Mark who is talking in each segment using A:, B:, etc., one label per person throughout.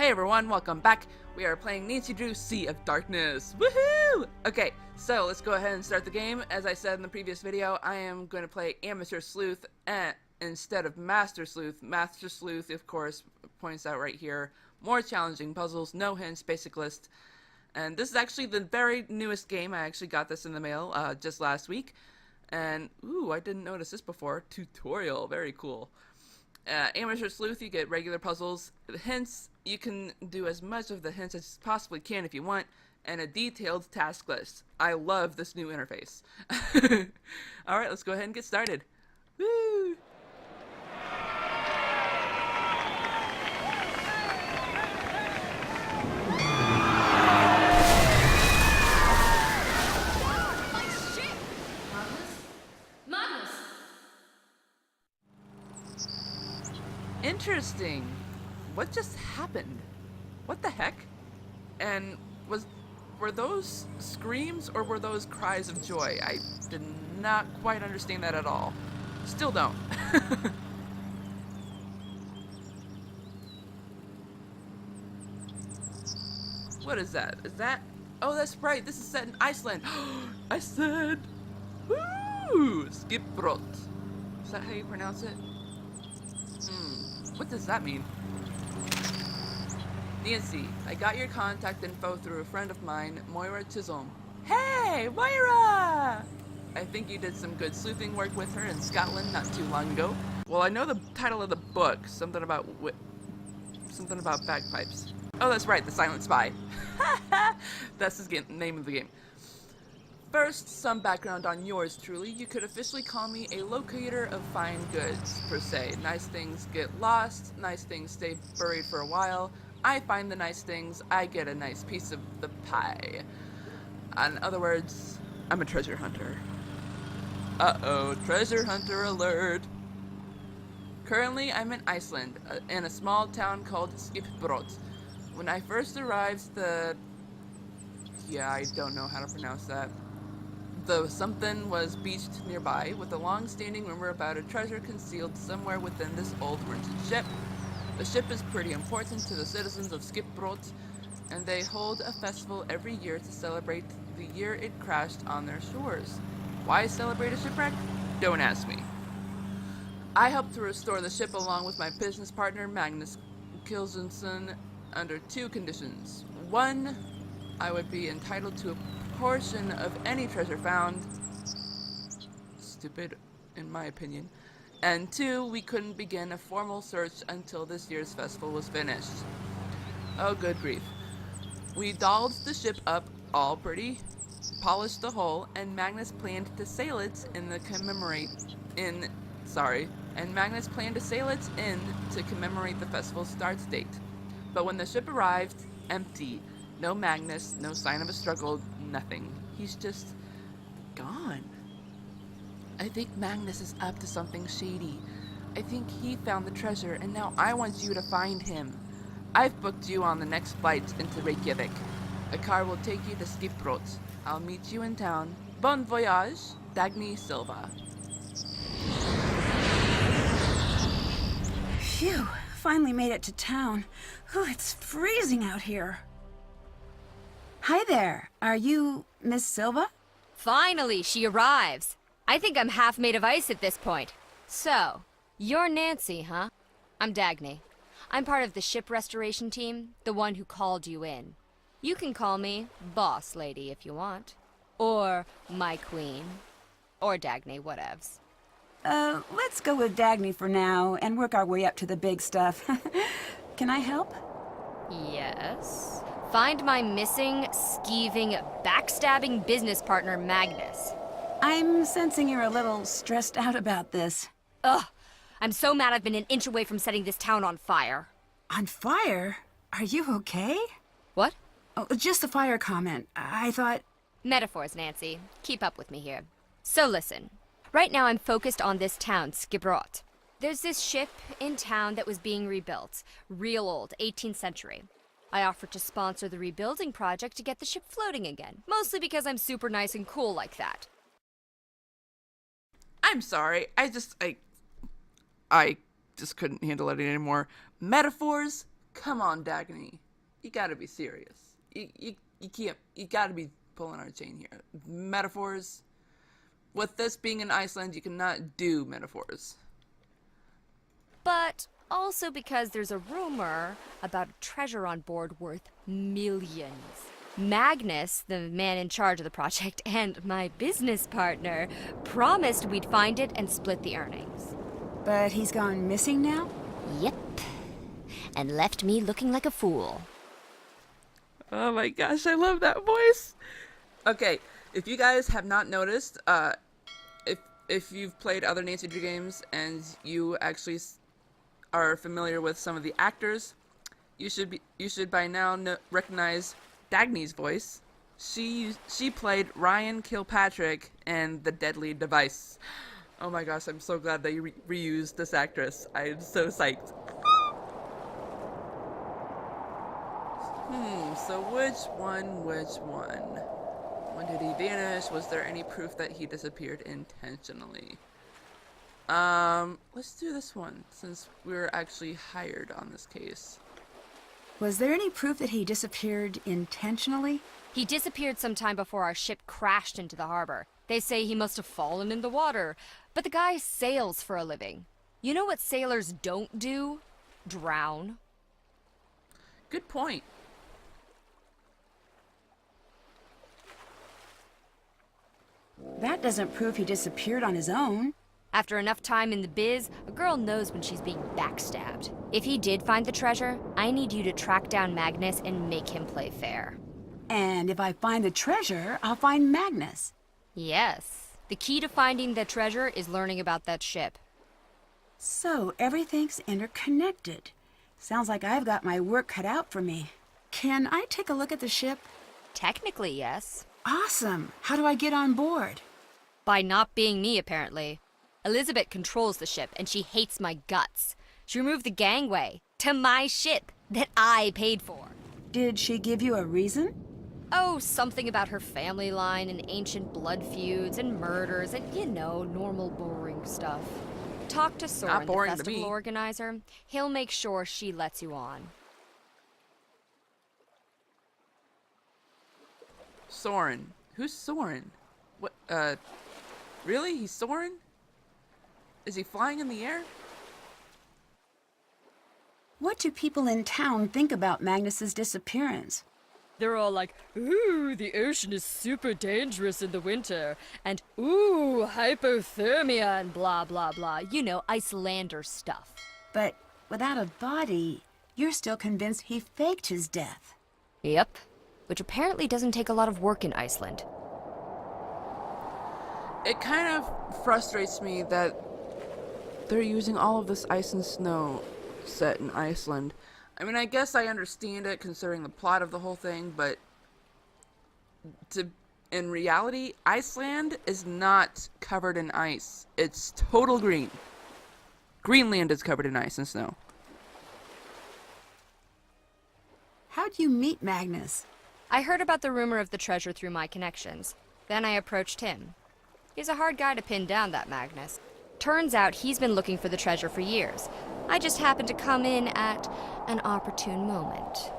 A: Hey everyone, welcome back. We are playing Nancy Drew Sea of Darkness. Woohoo! Okay, so let's go ahead and start the game. As I said in the previous video, I am going to play Amateur Sleuth instead of Master Sleuth. Master Sleuth, of course, points out right here. More challenging puzzles, no hints, basic list. And this is actually the very newest game. I actually got this in the mail just last week. And, ooh, I didn't notice this before. Tutorial, very cool. Amateur Sleuth, you get regular puzzles. The hints, you can do as much of the hints as you possibly can if you want, and a detailed task list. I love this new interface. Alright, let's go ahead and get started. Woo! Interesting. What just happened? What the heck? And were those screams or were those cries of joy? I did not quite understand that at all. Still don't. What is that? Is that? Oh, that's right. This is set in Iceland. I said, woo! Skipbrot. Is that how you pronounce it? What does that mean? Nancy, I got your contact info through a friend of mine, Moira Chisholm. Hey, Moira! I think you did some good sleuthing work with her in Scotland not too long ago. Well, I know the title of the book, something about bagpipes. Oh, that's right, The Silent Spy. That's the name of the game. First, some background on yours truly. You could officially call me a locator of fine goods, per se. Nice things get lost, nice things stay buried for a while. I find the nice things, I get a nice piece of the pie. In other words, I'm a treasure hunter. Uh-oh, treasure hunter alert. Currently, I'm in Iceland, in a small town called Skipbrot. When I first arrived, I don't know how to pronounce that. The something was beached nearby, with a long-standing rumor about a treasure concealed somewhere within this old rented ship. The ship is pretty important to the citizens of Skipbrot, and they hold a festival every year to celebrate the year it crashed on their shores. Why celebrate a shipwreck? Don't ask me. I helped to restore the ship along with my business partner Magnus Kilsonson under two conditions. One, I would be entitled to a portion of any treasure found. Stupid, in my opinion. And two, we couldn't begin a formal search until this year's festival was finished. Oh, good grief. We dolled the ship up all pretty, polished the hull, and Magnus planned to sail it in to commemorate the festival's start date. But when the ship arrived, empty. No Magnus, no sign of a struggle, nothing. He's just gone. I think Magnus is up to something shady. I think he found the treasure, and now I want you to find him. I've booked you on the next flight into Reykjavik. A car will take you to Skipbrot. I'll meet you in town. Bon voyage, Dagny Silva.
B: Phew, finally made it to town. Ooh, it's freezing out here. Hi there. Are you Miss Silva?
C: Finally, she arrives. I think I'm half made of ice at this point. So, you're Nancy, huh? I'm Dagny. I'm part of the ship restoration team, the one who called you in. You can call me Boss Lady if you want. Or my queen. Or Dagny, whatevs.
B: Let's go with Dagny for now and work our way up to the big stuff. Can I help?
C: Yes. Find my missing, skeeving, backstabbing business partner, Magnus.
B: I'm sensing you're a little stressed out about this.
C: Ugh! I'm so mad I've been an inch away from setting this town on fire.
B: On fire? Are you okay?
C: What?
B: Oh, just the fire comment. I thought...
C: Metaphors, Nancy. Keep up with me here. So listen. Right now I'm focused on this town, Skipbrot. There's this ship in town that was being rebuilt. Real old, 18th century. I offered to sponsor the rebuilding project to get the ship floating again. Mostly because I'm super nice and cool like that.
A: I'm sorry. I just couldn't handle it anymore. Metaphors? Come on, Dagny. You gotta be serious. You can't, you gotta be pulling our chain here. Metaphors? With this being in Iceland, you cannot do metaphors.
C: But also because there's a rumor about a treasure on board worth millions. Magnus, the man in charge of the project, and my business partner promised we'd find it and split the earnings.
B: But he's gone missing now?
C: Yep. And left me looking like a fool.
A: Oh my gosh, I love that voice. Okay, if you guys have not noticed, if you've played other Nancy Drew games and you actually are familiar with some of the actors, you should by now recognize Dagny's voice. She played Ryan Kilpatrick in The Deadly Device. Oh my gosh, I'm so glad they reused this actress. I'm so psyched. So which one? When did he vanish? Was there any proof that he disappeared intentionally? Let's do this one, since we were actually hired on this case.
B: Was there any proof that he disappeared intentionally?
C: He disappeared sometime before our ship crashed into the harbor. They say he must have fallen in the water, but the guy sails for a living. You know what sailors don't do? Drown.
A: Good point.
B: That doesn't prove he disappeared on his own.
C: After enough time in the biz, a girl knows when she's being backstabbed. If he did find the treasure, I need you to track down Magnus and make him play fair.
B: And if I find the treasure, I'll find Magnus.
C: Yes. The key to finding the treasure is learning about that ship.
B: So everything's interconnected. Sounds like I've got my work cut out for me. Can I take a look at the ship?
C: Technically, yes.
B: Awesome. How do I get on board?
C: By not being me, apparently. Elizabeth controls the ship, and she hates my guts. She removed the gangway to my ship that I paid for.
B: Did she give you a reason?
C: Oh, something about her family line and ancient blood feuds and murders and, you know, normal boring stuff. Talk to Soren, the
A: boring to
C: festival
A: me.
C: organizer. He'll make sure she lets you on.
A: Soren. Who's Soren? What, really? He's Soren? Is he flying in the air?
B: What do people in town think about Magnus's disappearance?
C: They're all like, ooh, the ocean is super dangerous in the winter, and ooh, hypothermia, and blah, blah, blah. You know, Icelander stuff.
B: But without a body, you're still convinced he faked his death.
C: Yep. Which apparently doesn't take a lot of work in Iceland.
A: It kind of frustrates me that they're using all of this ice and snow set in Iceland. I mean, I guess I understand it considering the plot of the whole thing, but in reality, Iceland is not covered in ice. It's total green. Greenland is covered in ice and snow.
B: How'd you meet Magnus?
C: I heard about the rumor of the treasure through my connections. Then I approached him. He's a hard guy to pin down, that Magnus. Turns out he's been looking for the treasure for years. I just happened to come in at an opportune moment.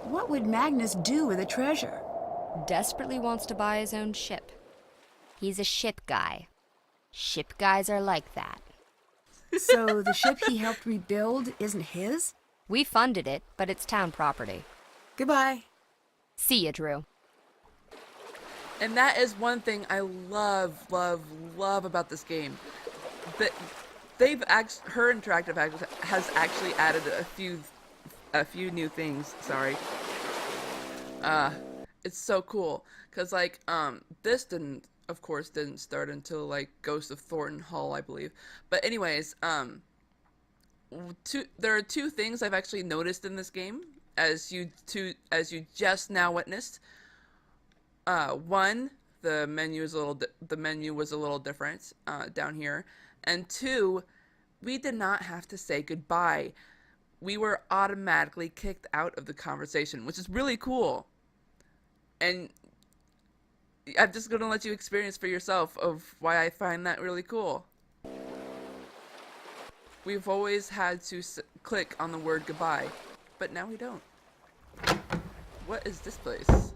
B: What would Magnus do with the treasure?
C: Desperately wants to buy his own ship. He's a ship guy. Ship guys are like that.
B: So the ship he helped rebuild isn't his?
C: We funded it, but it's town property.
B: Goodbye.
C: See ya, Drew.
A: And that is one thing I love about this game. That her interactive has actually added a few new things. Sorry. It's so cool because like this of course didn't start until like Ghost of Thornton Hall, I believe. But anyways, there are two things I've actually noticed in this game as you just now witnessed. One, the menu was a little different down here, and two, we did not have to say goodbye. We were automatically kicked out of the conversation, which is really cool. And I'm just gonna let you experience for yourself of why I find that really cool. We've always had to click on the word goodbye. but now we don't. What is this place?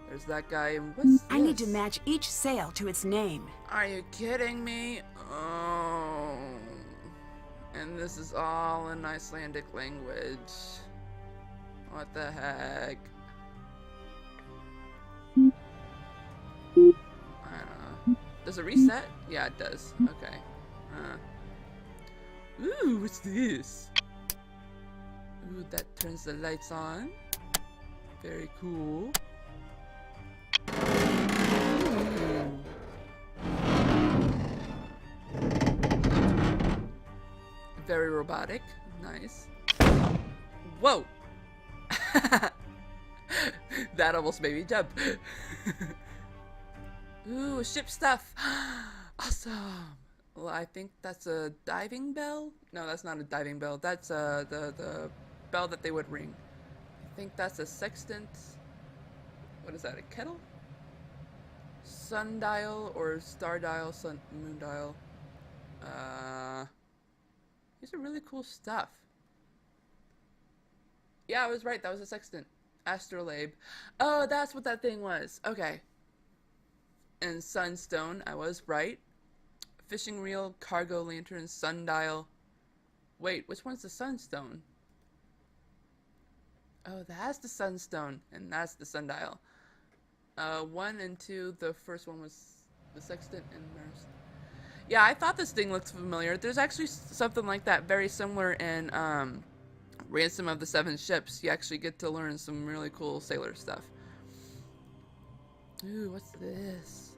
A: There's that guy, and what's this?
B: I need to match each sail to its name.
A: Are you kidding me? Oh. And this is all in Icelandic language. What the heck? I don't know. Does it reset? Yeah, it does. Okay. Ooh, what's this? Ooh, that turns the lights on. Very cool. Very robotic. Nice. Whoa! That almost made me jump. Ooh, ship stuff. Awesome. Well, I think that's a diving bell. No, that's not a diving bell. That's the bell that they would ring. I think that's a sextant. What is that? A kettle? Sundial or star dial, moon dial. These are really cool stuff. Yeah, I was right. That was a sextant. Astrolabe. Oh, that's what that thing was. Okay. And sunstone. I was right. Fishing reel, cargo lantern, sundial. Wait, which one's the sunstone? Oh, that's the sunstone, and that's the sundial. 1 and 2. The first one was the sextant and nurse. Yeah, I thought this thing looked familiar. There's actually something like that, very similar in Ransom of the Seven Ships. You actually get to learn some really cool sailor stuff. Ooh, what's this?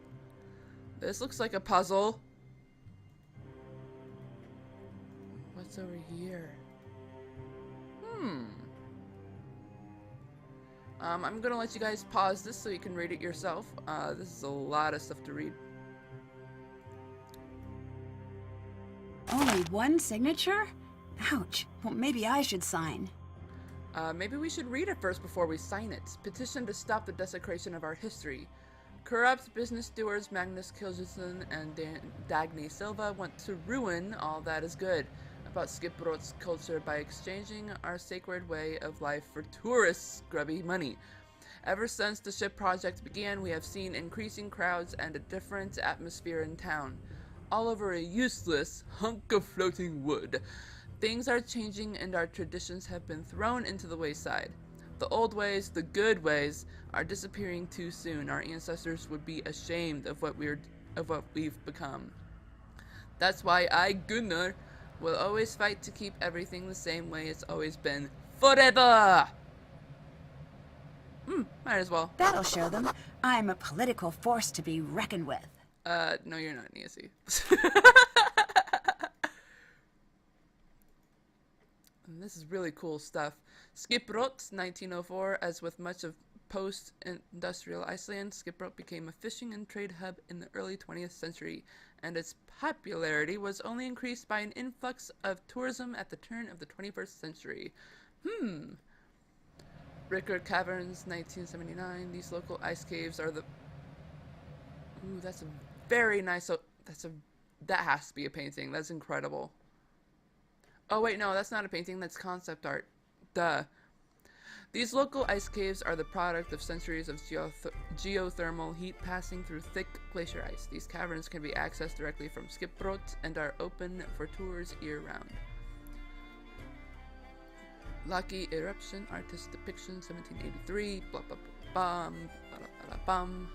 A: This looks like a puzzle. What's over here? I'm gonna let you guys pause this so you can read it yourself. This is a lot of stuff to read.
B: Only one signature? Ouch. Well, maybe I should sign.
A: Maybe we should read it first before we sign it. Petition to stop the desecration of our history. Corrupt business stewards Magnus Kilsson and Dagny Silva want to ruin all that is good about Skipbrot's culture by exchanging our sacred way of life for tourists' grubby money. Ever since the ship project began, we have seen increasing crowds and a different atmosphere in town. All over a useless hunk of floating wood. Things are changing and our traditions have been thrown into the wayside. The old ways, the good ways, are disappearing too soon. Our ancestors would be ashamed of what we've become. That's why I, Gunnar, will always fight to keep everything the same way it's always been. Forever! Might as well.
B: That'll show them. I'm a political force to be reckoned with.
A: No you're not, Nancy. And this is really cool stuff. Skipbrot, 1904. As with much of post-industrial Iceland, Skipbrot became a fishing and trade hub in the early 20th century, and its popularity was only increased by an influx of tourism at the turn of the 21st century. Rickard Caverns, 1979. These local ice caves are the... Ooh, that's a very nice... That has to be a painting. That's incredible. Oh, wait, no, that's not a painting. That's concept art. Duh. These local ice caves are the product of centuries of geothermal heat passing through thick glacier ice. These caverns can be accessed directly from Skipbrot and are open for tours year-round. Lucky Eruption, Artist Depiction, 1783, blah blah blah bum, blah blah blah bum.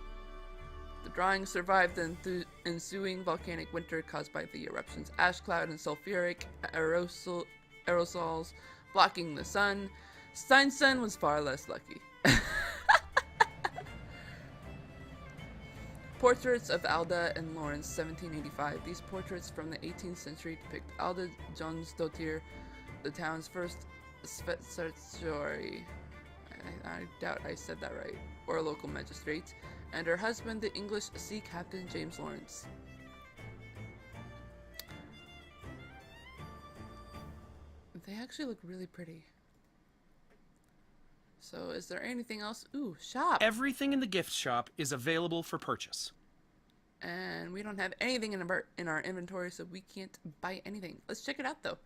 A: The drawing survived the ensuing volcanic winter caused by the eruption's ash cloud and sulfuric aerosols blocking the sun. Steinson was far less lucky. Portraits of Alda and Lawrence, 1785. These portraits from the 18th century depict Alda Jonsdottir, the town's first Svetsartsjori, I doubt I said that right, or a local magistrate, and her husband, the English sea captain James Lawrence. They actually look really pretty. So, is there anything else? Ooh, shop!
D: Everything in the gift shop is available for purchase.
A: And we don't have anything in our inventory, so we can't buy anything. Let's check it out, though.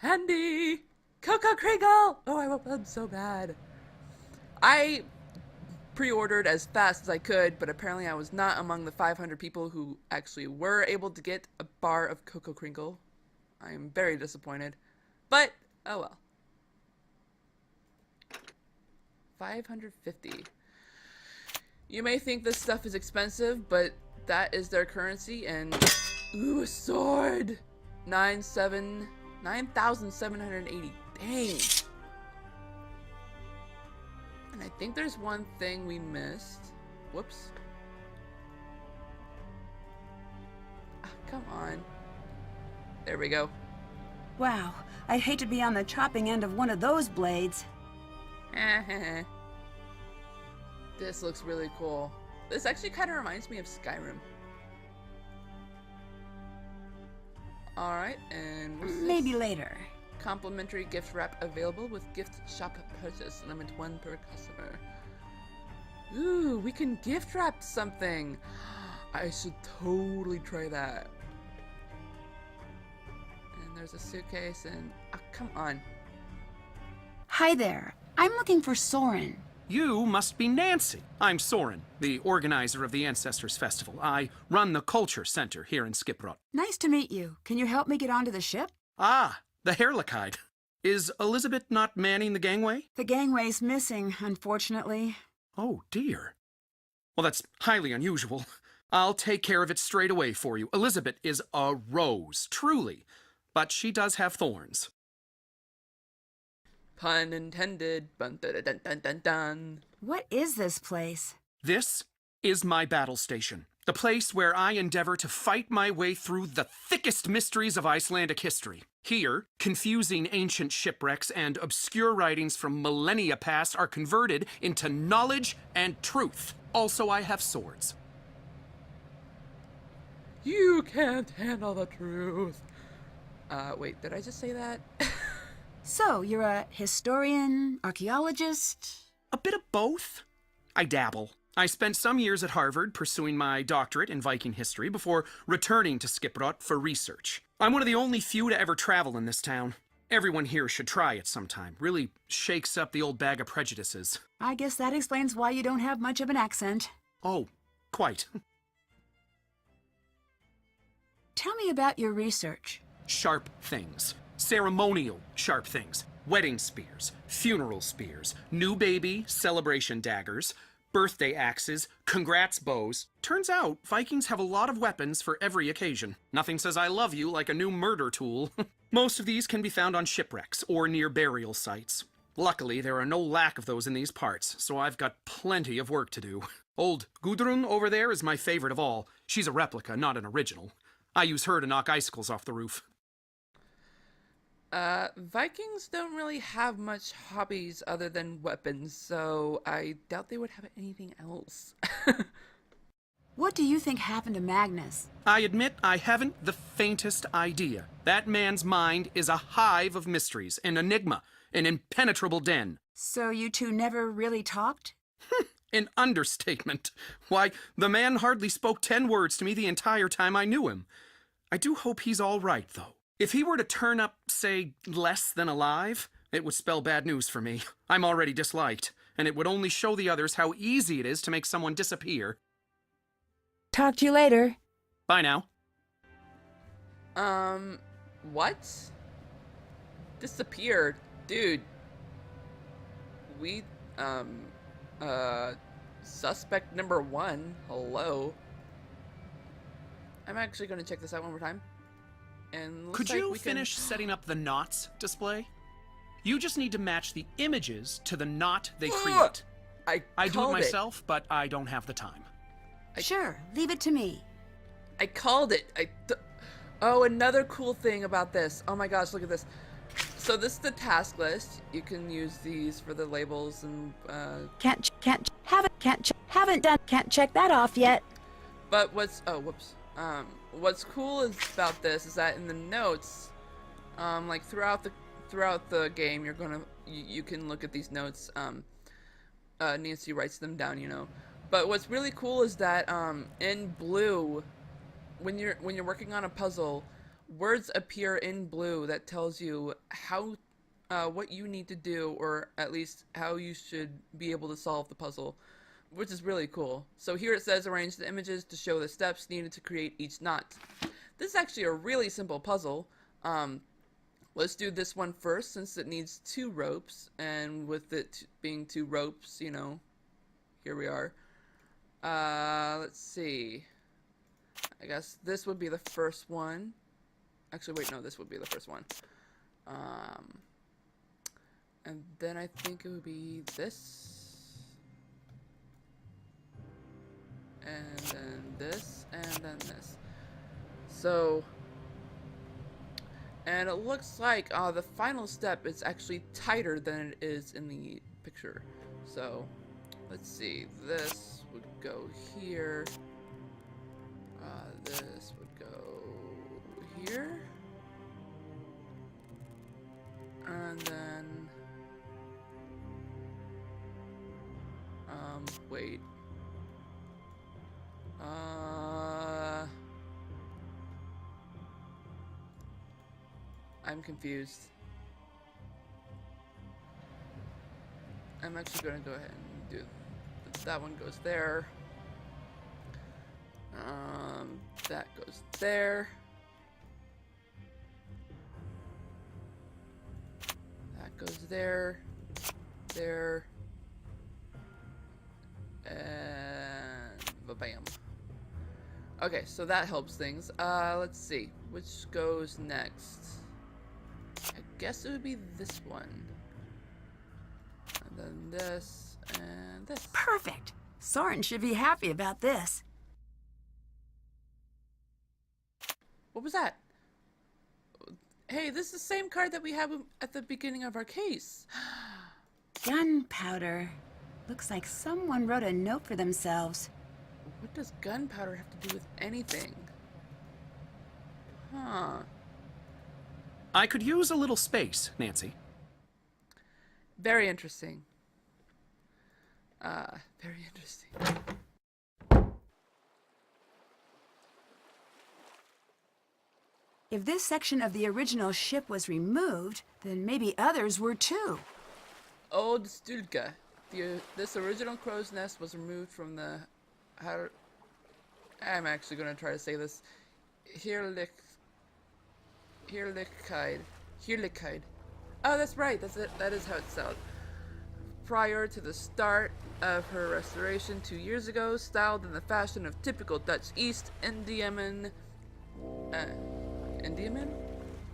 A: Candy! Coco Kringle! Oh, I want them so bad. I pre-ordered as fast as I could, but apparently I was not among the 500 people who actually were able to get a bar of Coco Kringle. I am very disappointed. But, oh well. 550. You may think this stuff is expensive, but that is their currency, and ooh, a sword! 9,780. Dang! And I think there's one thing we missed. Whoops. Ah, come on. There we go.
B: Wow, I'd hate to be on the chopping end of one of those blades.
A: This looks really cool. This actually kind of reminds me of Skyrim. Alright, and what's this?
B: Maybe later.
A: Complimentary gift wrap available with gift shop purchase. Limit 1 per customer. Ooh, we can gift wrap something. I should totally try that. And there's a suitcase and... oh, come on.
B: Hi there. I'm looking for Soren.
D: You must be Nancy. I'm Soren, the organizer of the Ancestors Festival. I run the Culture Center here in Skipbrot.
B: Nice to meet you. Can you help me get onto the ship?
D: Ah, the Herlikide. Is Elizabeth not manning the gangway?
B: The gangway's missing, unfortunately.
D: Oh, dear. Well, that's highly unusual. I'll take care of it straight away for you. Elizabeth is a rose, truly. But she does have thorns.
A: Pun intended. Bun, dun, dun, dun, dun, dun.
B: What is this place?
D: This is my battle station. The place where I endeavor to fight my way through the thickest mysteries of Icelandic history. Here, confusing ancient shipwrecks and obscure writings from millennia past are converted into knowledge and truth. Also, I have swords.
A: You can't handle the truth. Wait, did I just say that?
B: So, you're a historian, archaeologist?
D: A bit of both. I dabble. I spent some years at Harvard pursuing my doctorate in Viking history before returning to Skipbrot for research. I'm one of the only few to ever travel in this town. Everyone here should try it sometime. Really shakes up the old bag of prejudices.
B: I guess that explains why you don't have much of an accent.
D: Oh, quite.
B: Tell me about your research.
D: Sharp things. Ceremonial sharp things. Wedding spears, funeral spears, new baby celebration daggers, birthday axes, congrats bows. Turns out, Vikings have a lot of weapons for every occasion. Nothing says I love you like a new murder tool. Most of these can be found on shipwrecks or near burial sites. Luckily, there are no lack of those in these parts, so I've got plenty of work to do. Old Gudrun over there is my favorite of all. She's a replica, not an original. I use her to knock icicles off the roof.
A: Vikings don't really have much hobbies other than weapons, so I doubt they would have anything else.
B: What do you think happened to Magnus?
D: I admit I haven't the faintest idea. That man's mind is a hive of mysteries, an enigma, an impenetrable den.
B: So you two never really talked?
D: An understatement. Why, the man hardly spoke 10 words to me the entire time I knew him. I do hope he's all right, though. If he were to turn up, say, less than alive, it would spell bad news for me. I'm already disliked, and it would only show the others how easy it is to make someone disappear.
B: Talk to you later.
D: Bye now.
A: What? Disappeared? Dude. We, suspect number 1. Hello. I'm actually gonna check this out one more time. And looks
D: Could
A: like
D: you
A: we can...
D: finish setting up the knots display? You just need to match the images to the knot they create. I do it myself, but I don't have the time.
B: Sure, leave it to me.
A: I called it. Oh, another cool thing about this. Oh my gosh, look at this. So this is the task list. You can use these for the labels and
B: Can't check that off yet.
A: But what's what's cool about this is that in the notes, like throughout the game, you can look at these notes. Nancy writes them down, you know. But what's really cool is that in blue, when you're working on a puzzle, words appear in blue that tells you how what you need to do, or at least how you should be able to solve the puzzle, which is really cool. So here it says arrange the images to show the steps needed to create each knot. This is actually a really simple puzzle. Let's do this one first since it needs 2 ropes, and with it being 2 ropes, you know, here we are. Let's see. I guess this would be the first one. Actually, wait, no, this would be the first one. And then I think it would be this. And then this, and then this. So, and it looks like the final step is actually tighter than it is in the picture. So, let's see. This would go here. This would go here. And then, wait. I'm confused. I'm actually going to go ahead and do that. One goes there. That goes there. That goes there. There. And ba-bam. Okay, so that helps things. Let's see. Which goes next? I guess it would be this one. And then this, and this.
B: Perfect. Soren should be happy about this.
A: What was that? Hey, this is the same card that we had at the beginning of our case.
B: Gunpowder. Looks like someone wrote a note for themselves.
A: What does gunpowder have to do with anything? Huh.
D: I could use a little space, Nancy.
A: Very interesting. Very interesting.
B: If this section of the original ship was removed, then maybe others were too.
A: Old Stulka. This original crow's nest was removed from the... I'm actually going to try to say this. Hirlikide. Oh, that's right. That's it. That is how it's spelled. Prior to the start of her restoration 2 years ago, styled in the fashion of typical Dutch East Indiaman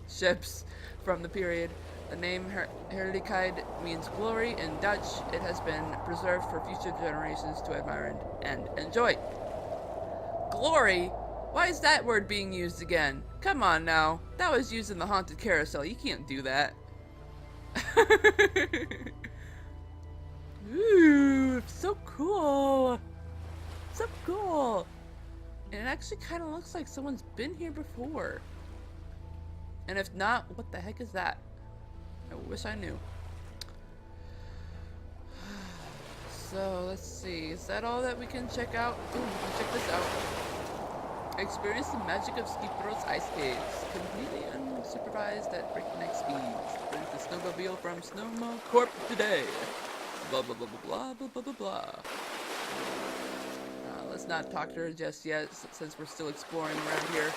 A: ships from the period. The name Heerlijkheid means glory in Dutch. It has been preserved for future generations to admire and enjoy. Glory? Why is that word being used again? Come on now. That was used in the Haunted Carousel. You can't do that. Ooh, so cool. So cool. And it actually kind of looks like someone's been here before. And if not, what the heck is that? I wish I knew. So, let's see. Is that all that we can check out? Ooh, we can check this out. Experience the magic of Skipbrot's ice caves. Completely unsupervised at breakneck speeds. Brings the snowmobile from Snowmo Corp today. Blah, blah, blah, blah, blah, blah, blah, blah. Let's not talk to her just yet, since we're still exploring around here.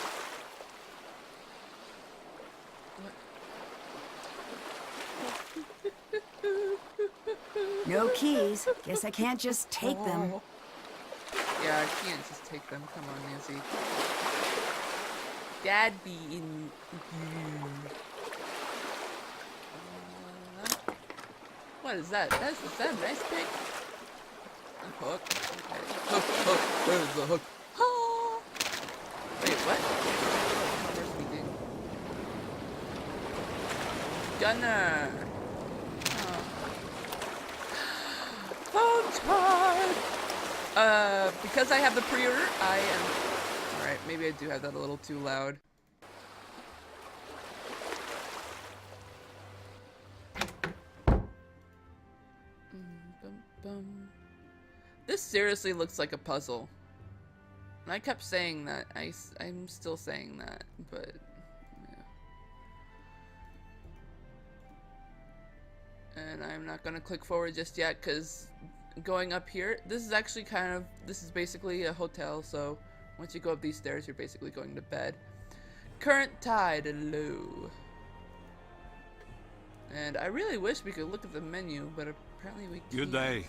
B: No keys. Guess I can't just take them.
A: Yeah, I can't just take them. Come on, Nancy. Dad be in here. What is that? Is that a nice pig? A hook. Okay. Hook, hook. Where's the hook? Ah! Wait, what? We're speaking. Gunner. Phone time! Because I have the pre-order, I am... Alright, maybe I do have that a little too loud. This seriously looks like a puzzle. And I kept saying that. I'm still saying that, but yeah. And I'm not gonna click forward just yet because going up here, this is actually this is basically a hotel, so once you go up these stairs, you're basically going to bed. Current tide low. And I really wish we could look at the menu, but apparently we can't.
E: Good day.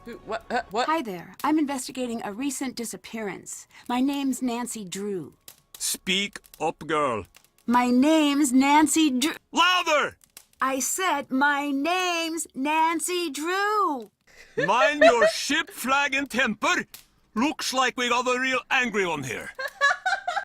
A: Who, what? What?
B: Hi there. I'm investigating a recent disappearance. My name's Nancy Drew.
E: Speak up, girl.
B: My name's Nancy Drew.
E: Louder!
B: I said my name's Nancy Drew.
E: Mind your ship, flag, and temper. Looks like we got a real angry one here.